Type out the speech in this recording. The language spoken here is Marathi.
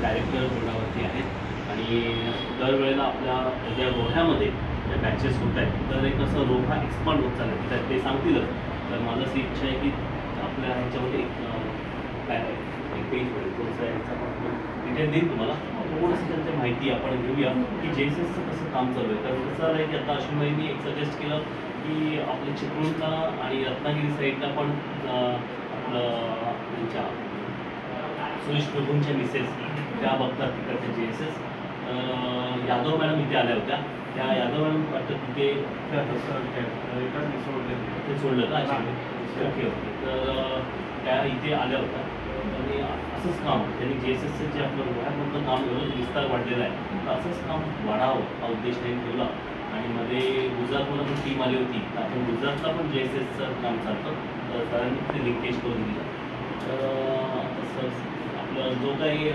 डायरेक्टर बोर्डावरती आहेत आणि दरवेळेला आपल्या ज्या रोह्यामध्ये ज्या बॅचेस होत आहेत तर एक असं रोहा एक्सपांड होत चाललं तर ते सांगतीलच. तर माझं अशी इच्छा आहे की आपल्या ह्याच्यामध्ये एक पेज होईल थोडंसं याचा डिटेल देईन तुम्हाला. थोडंसं त्यांची माहिती आपण घेऊया की JSSचं कसं काम चालू आहे. तर कसं आहे की आता अश्विनभाईंनी एक सजेस्ट केलं की आपल्या चिपळूणला आणि रत्नागिरी साईडला पण आपलं त्यांच्या सुरेश प्रभूंच्या मिसेस त्या बघतात तिकडच्या JSS. यादव मॅडम इथे आल्या होत्या. त्या यादव मॅडम वाटतं तिथे ते सोडलं का? Okay okay. तर त्या इथे आल्या होत्या आणि असंच काम त्यांनी JSSचं जे आपलं रोह्यामधलं काम एवढं विस्तार वाढलेला आहे तर असंच काम वाढावं हा उद्देश त्यांनी ठेवला. आणि मध्ये गुजरातमधून पण टीम आली होती तर आपण गुजरातला पण JSSचं काम चालतं तर सरांनी ते लिंकेज करून दिलं. तर तसंच आपलं जो काही